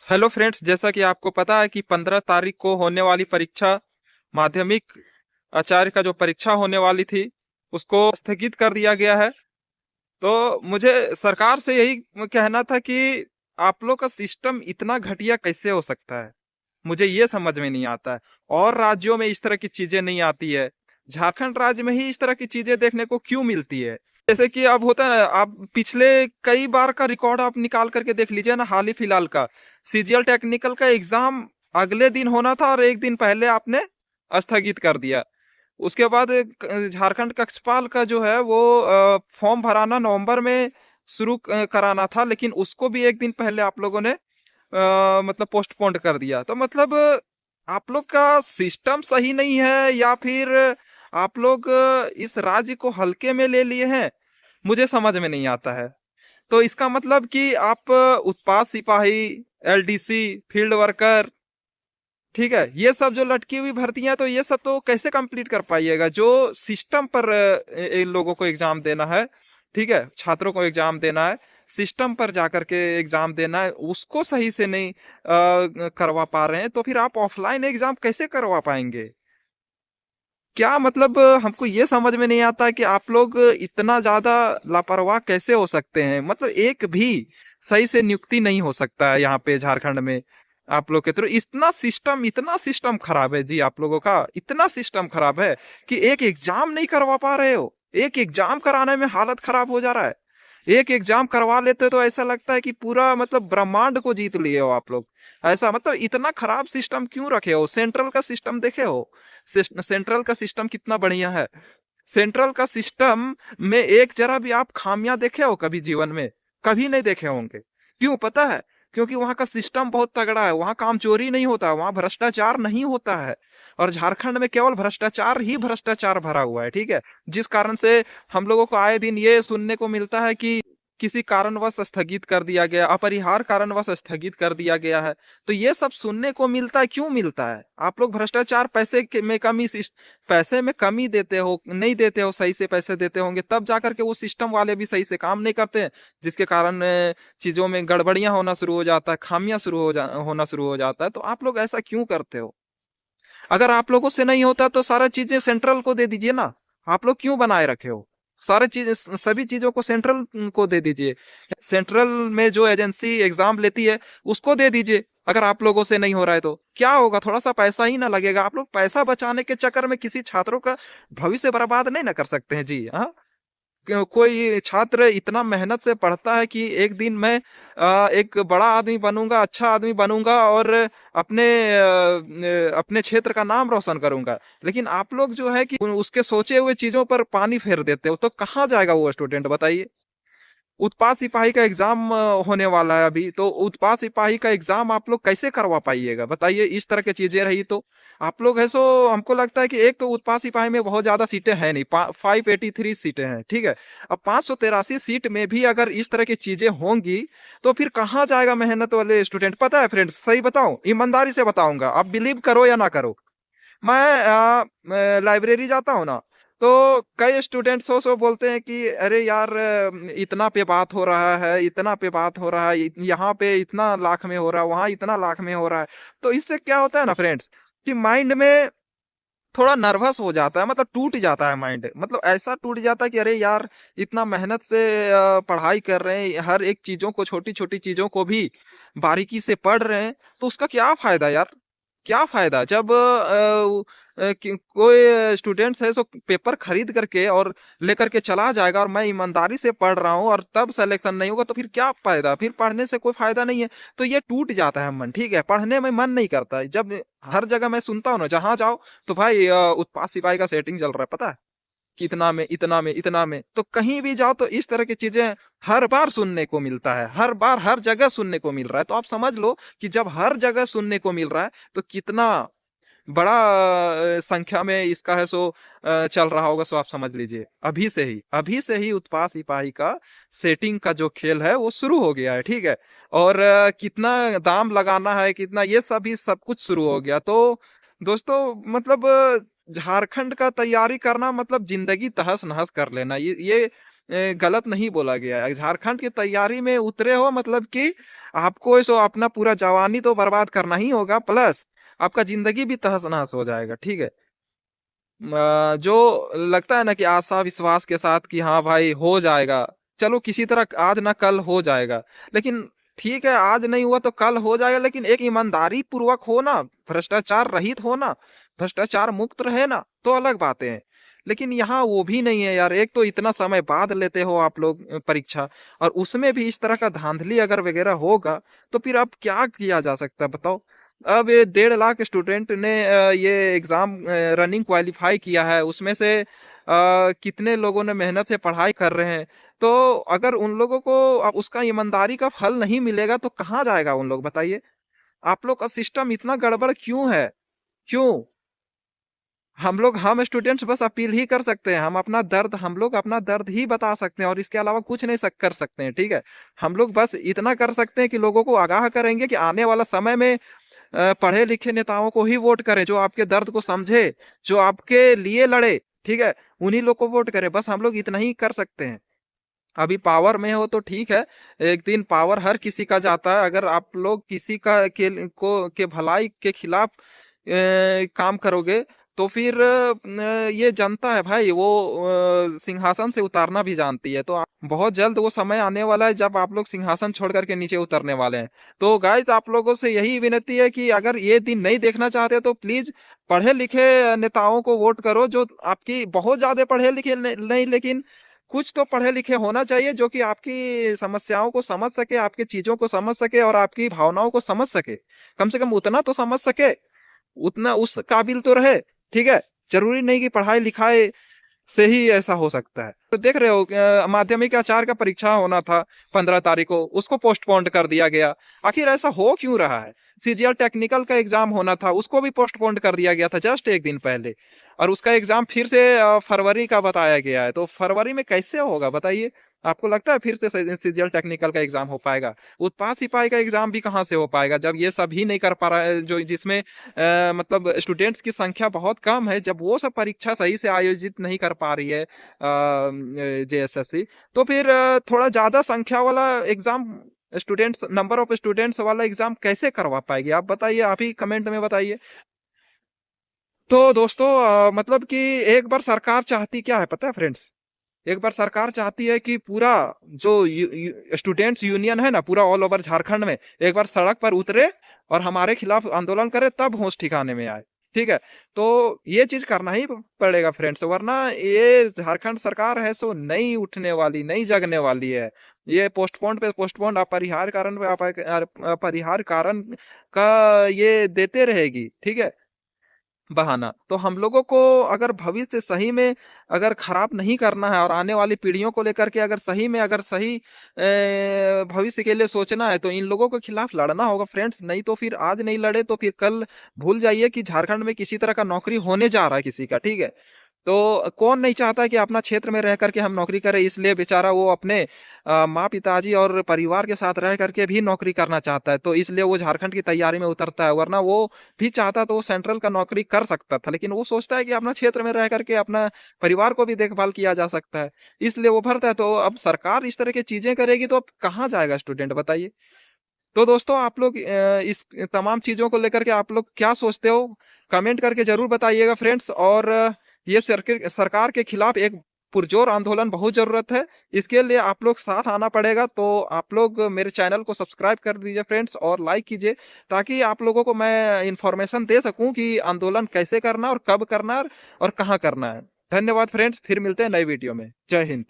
Hello friends, जैसा कि आपको पता है कि 15 तारीख को होने वाली परीक्षा, माध्यमिक आचार्य का जो परीक्षा होने वाली थी, उसको स्थगित कर दिया गया है। तो मुझे सरकार से यही कहना था कि आप लोग का सिस्टम इतना घटिया कैसे हो सकता है। मुझे ये समझ में नहीं आता है। और राज्यों में इस तरह की चीजें नहीं आती है, झारखंड राज्य में ही इस तरह की चीजें देखने को क्यों मिलती है। जैसे कि अब होता है ना, आप पिछले कई बार का रिकॉर्ड आप निकाल करके देख लीजिए ना, हाल ही फिलहाल का सीजीएल टेक्निकल का एग्जाम अगले दिन होना था और एक दिन पहले आपने स्थगित कर दिया। उसके बाद झारखंड कक्षपाल का जो है वो फॉर्म भराना नवंबर में शुरू कराना था, लेकिन उसको भी एक दिन पहले आप लोगों ने मतलब पोस्टपोन्ड कर दिया। तो मतलब आप लोग का सिस्टम सही नहीं है या फिर आप लोग इस राज्य को हल्के में ले लिए हैं, मुझे समझ में नहीं आता है। तो इसका मतलब कि आप उत्पाद सिपाही, एलडीसी, फील्ड वर्कर, ठीक है, ये सब जो लटकी हुई भर्तियां, तो ये सब तो कैसे कंप्लीट कर पाइएगा। जो सिस्टम पर इन लोगों को एग्जाम देना है, ठीक है, छात्रों को एग्जाम देना है, सिस्टम पर जाकर के एग्जाम देना है, उसको सही से नहीं करवा पा रहे हैं, तो फिर आप ऑफलाइन एग्जाम कैसे करवा पाएंगे। क्या मतलब हमको ये समझ में नहीं आता है कि आप लोग इतना ज्यादा लापरवाह कैसे हो सकते हैं। मतलब एक भी सही से नियुक्ति नहीं हो सकता है यहाँ पे झारखंड में। आप लोग के थ्रू इतना सिस्टम खराब है जी, आप लोगों का इतना सिस्टम खराब है कि एक एग्जाम नहीं करवा पा रहे हो। एक एग्जाम कराने में हालत खराब हो जा रहा है। एक एग्जाम करवा लेते तो ऐसा लगता है कि पूरा मतलब ब्रह्मांड को जीत लिए हो आप लोग। ऐसा मतलब इतना खराब सिस्टम क्यों रखे हो। सेंट्रल का सिस्टम देखे हो, सेंट्रल का सिस्टम कितना बढ़िया है। सेंट्रल का सिस्टम में एक जरा भी आप खामियां देखे हो कभी जीवन में? कभी नहीं देखे होंगे। क्यों पता है? क्योंकि वहां का सिस्टम बहुत तगड़ा है, वहां काम चोरी नहीं होता, वहां भ्रष्टाचार नहीं होता है। और झारखंड में केवल भ्रष्टाचार ही भ्रष्टाचार भरा हुआ है, ठीक है। जिस कारण से हम लोगों को आए दिन ये सुनने को मिलता है कि किसी कारणवश स्थगित कर दिया गया, अपरिहार्य कारणवश स्थगित कर दिया गया है। तो ये सब सुनने को मिलता है, क्यों मिलता है? आप लोग भ्रष्टाचार, में कमी, पैसे में कमी देते हो, नहीं देते हो, सही से पैसे देते होंगे तब जाकर के वो सिस्टम वाले भी सही से काम नहीं करते हैं, जिसके कारण चीजों में गड़बड़ियां होना शुरू हो जाता है, खामियां होना शुरू हो जाता है। तो आप लोग ऐसा क्यों करते हो? अगर आप लोगों से नहीं होता तो सारा चीजें सेंट्रल को दे दीजिए ना। आप लोग क्यों बनाए रखे हो? सारे चीज, सभी चीजों को सेंट्रल को दे दीजिए। सेंट्रल में जो एजेंसी एग्जाम लेती है उसको दे दीजिए। अगर आप लोगों से नहीं हो रहा है तो क्या होगा, थोड़ा सा पैसा ही ना लगेगा। आप लोग पैसा बचाने के चक्कर में किसी छात्रों का भविष्य बर्बाद नहीं ना कर सकते हैं जी। हाँ, कोई छात्र इतना मेहनत से पढ़ता है कि एक दिन मैं एक बड़ा आदमी बनूंगा, अच्छा आदमी बनूंगा और अपने क्षेत्र का नाम रोशन करूंगा। लेकिन आप लोग जो है कि उसके सोचे हुए चीजों पर पानी फेर देते हो, तो कहाँ जाएगा वो स्टूडेंट, बताइए। उत्पाद सिपाही का एग्जाम होने वाला है अभी, तो उत्पाद सिपाही का एग्जाम आप लोग कैसे करवा पाइएगा, बताइए। इस तरह की चीजें रही तो आप लोग है सो, हमको लगता है कि एक तो उत्पाद सिपाही में बहुत ज्यादा सीटें हैं नहीं, 583 सीटें हैं, ठीक है। अब 583 सीट में भी अगर इस तरह की चीजें होंगी तो फिर कहाँ जाएगा मेहनत वाले स्टूडेंट। पता है फ्रेंड्स, सही बताऊं, ईमानदारी से बताऊंगा, आप बिलीव करो या ना करो। मैं लाइब्रेरी जाता हूँ ना, तो कई स्टूडेंट सो बोलते हैं कि अरे यार, इतना पे बात हो रहा है, इतना पे बात हो रहा है, यहाँ पे इतना लाख में हो रहा है, वहां इतना लाख में हो रहा है। तो इससे क्या होता है ना फ्रेंड्स, कि माइंड में थोड़ा नर्वस हो जाता है, मतलब टूट जाता है माइंड, मतलब ऐसा टूट जाता है कि अरे यार, इतना मेहनत से पढ़ाई कर रहे हैं, हर एक चीजों को, छोटी छोटी चीजों को भी बारीकी से पढ़ रहे हैं, तो उसका क्या फायदा यार। क्या फायदा जब कोई स्टूडेंट्स है सो पेपर खरीद करके और लेकर के चला जाएगा, और मैं ईमानदारी से पढ़ रहा हूँ और तब सिलेक्शन नहीं होगा, तो फिर क्या फायदा, फिर पढ़ने से कोई फायदा नहीं है। तो ये टूट जाता है मन, ठीक है, पढ़ने में मन नहीं करता है। जब हर जगह मैं सुनता हूँ ना, जहां जाओ तो भाई उत्पाद सिपाही का सेटिंग चल रहा है, पता है कि इतना में, इतना में, इतना में। तो कहीं भी जाओ तो इस तरह की चीजें हर बार सुनने को मिलता है, हर बार हर जगह सुनने को मिल रहा है। तो आप समझ लो कि जब हर जगह सुनने को मिल रहा है तो कितना बड़ा संख्या में इसका है सो चल रहा होगा। सो आप समझ लीजिए, अभी से ही उत्पाद सिपाही का सेटिंग का जो खेल है वो शुरू हो गया है, ठीक है। और कितना दाम लगाना है, कितना, ये सभी सब कुछ शुरू हो गया। तो दोस्तों, मतलब झारखंड का तैयारी करना मतलब जिंदगी तहस नहस कर लेना। ये गलत नहीं बोला गया है। झारखंड की तैयारी में उतरे हो मतलब कि आपको सो अपना पूरा जवानी तो बर्बाद करना ही होगा, प्लस आपका ज़िंदगी भी तहस-नहस हो जाएगा, ठीक है? जो लगता है ना कि आशा विश्वास के साथ कि हाँ भाई हो जाएगा, चलो किसी तरह आज ना कल हो जाएगा। लेकिन ठीक है, आज नहीं हुआ तो कल हो जाएगा, लेकिन एक ईमानदारी पूर्वक हो ना, भ्रष्टाचार रहित हो ना, भ्रष्टाचार मुक्त रहे ना, तो अलग बातें हैं। लेकिन यहाँ वो भी नहीं है यार, एक तो इतना समय बाद लेते हो आप लोग परीक्षा, और उसमें भी इस तरह का धांधली अगर वगैरह होगा, तो फिर अब क्या किया जा सकता है बताओ? अब ये 1.5 लाख स्टूडेंट ने ये एग्जाम रनिंग क्वालिफाई किया है, उसमें से कितने लोगों ने मेहनत से पढ़ाई कर रहे हैं। तो अगर उन लोगों को अब उसका ईमानदारी का फल नहीं मिलेगा तो कहाँ जाएगा उन लोग बताइए? आप लोग का सिस्टम इतना गड़बड़ क्यों है? क्यों? हम स्टूडेंट्स बस अपील ही कर सकते हैं, हम लोग अपना दर्द ही बता सकते हैं और इसके अलावा कुछ नहीं कर सकते हैं, ठीक है? हम लोग बस इतना कर सकते हैं कि लोगों को आगाह करेंगे कि आने वाला समय में पढ़े लिखे नेताओं को ही वोट करें, जो आपके दर्द को समझे, जो आपके लिए लड़े, ठीक है? उन्हीं लोग को वोट करें, बस हम लोग इतना ही कर सकते हैं। अभी पावर में हो तो ठीक है, एक दिन पावर हर किसी का जाता है। अगर आप लोग किसी का के भलाई के खिलाफ काम करोगे तो फिर ये जनता है भाई, वो सिंहासन से उतारना भी जानती है। तो बहुत जल्द वो समय आने वाला है जब आप लोग सिंहासन छोड़ करके नीचे उतरने वाले हैं। तो गाइज आप लोगों से यही विनती है कि अगर ये दिन नहीं देखना चाहते तो प्लीज पढ़े लिखे नेताओं को वोट करो, जो आपकी बहुत ज्यादा पढ़े लिखे नहीं, लेकिन कुछ तो पढ़े लिखे होना चाहिए, जो कि आपकी समस्याओं को समझ सके, आपकी चीजों को समझ सके और आपकी भावनाओं को समझ सके। कम से कम उतना तो समझ सके, उतना उस काबिल तो रहे, ठीक है? जरूरी नहीं कि पढ़ाई लिखाई से ही ऐसा हो सकता है। तो देख रहे हो माध्यमिक आचार्य का परीक्षा होना था 15 तारीख को, उसको पोस्टपोन्ड कर दिया गया। आखिर ऐसा हो क्यों रहा है? सीजीएल टेक्निकल का एग्जाम होना था, उसको भी पोस्टपोन्ड कर दिया गया था जस्ट एक दिन पहले, और उसका एग्जाम फिर से फरवरी का बताया गया है। तो फरवरी में कैसे होगा बताइए? आपको लगता है फिर से सीजीएल टेक्निकल का एग्जाम हो पाएगा? उत्पाद सिपाही का एग्जाम भी कहाँ से हो पाएगा जब ये सब ही नहीं कर पा रहा है, जो जिसमें मतलब स्टूडेंट्स की संख्या बहुत कम है, जब वो सब परीक्षा सही से आयोजित नहीं कर पा रही है जेएसएससी, तो फिर थोड़ा ज्यादा संख्या वाला exam, students number of students वाला एग्जाम कैसे करवा पाएगी? आप बताइए, आप ही कमेंट में बताइए। तो दोस्तों मतलब कि एक बार सरकार चाहती क्या है पता है फ्रेंड्स? एक बार सरकार चाहती है कि पूरा जो स्टूडेंट्स यूनियन है ना, पूरा ऑल ओवर झारखंड में एक बार सड़क पर उतरे और हमारे खिलाफ आंदोलन करे, तब होश ठिकाने में आए, ठीक है? तो ये चीज करना ही पड़ेगा फ्रेंड्स, वरना ये झारखंड सरकार है सो नहीं उठने वाली, नहीं जगने वाली है। ये पोस्टपोन पे पोस्टपोन, अपरिहार्य कारण पे अपरिहार्य कारण का ये देते रहेगी, ठीक है, बहाना। तो हम लोगों को अगर भविष्य सही में अगर खराब नहीं करना है और आने वाली पीढ़ियों को लेकर के अगर सही में अगर सही भविष्य के लिए सोचना है, तो इन लोगों के खिलाफ लड़ना होगा फ्रेंड्स। नहीं तो फिर आज नहीं लड़े तो फिर कल भूल जाइए कि झारखंड में किसी तरह का नौकरी होने जा रहा है किसी का, ठीक है? तो कौन नहीं चाहता कि अपना क्षेत्र में रह करके हम नौकरी करें, इसलिए बेचारा वो अपने माँ पिताजी और परिवार के साथ रह करके भी नौकरी करना चाहता है, तो इसलिए वो झारखंड की तैयारी में उतरता है। वरना वो भी चाहता तो वो सेंट्रल का नौकरी कर सकता था, लेकिन वो सोचता है कि अपना क्षेत्र में रह करके अपना परिवार को भी देखभाल किया जा सकता है, इसलिए वो भरता है। तो अब सरकार इस तरह की चीजें करेगी तो अब कहाँ जाएगा स्टूडेंट बताइए? तो दोस्तों आप लोग इस तमाम चीजों को लेकर के आप लोग क्या सोचते हो, कमेंट करके जरूर बताइएगा फ्रेंड्स। और ये सरकार के खिलाफ एक पुरजोर आंदोलन बहुत जरूरत है, इसके लिए आप लोग साथ आना पड़ेगा। तो आप लोग मेरे चैनल को सब्सक्राइब कर दीजिए फ्रेंड्स और लाइक कीजिए, ताकि आप लोगों को मैं इंफॉर्मेशन दे सकूं कि आंदोलन कैसे करना और कब करना और कहाँ करना है। धन्यवाद फ्रेंड्स, फिर मिलते हैं नई वीडियो में। जय हिंद।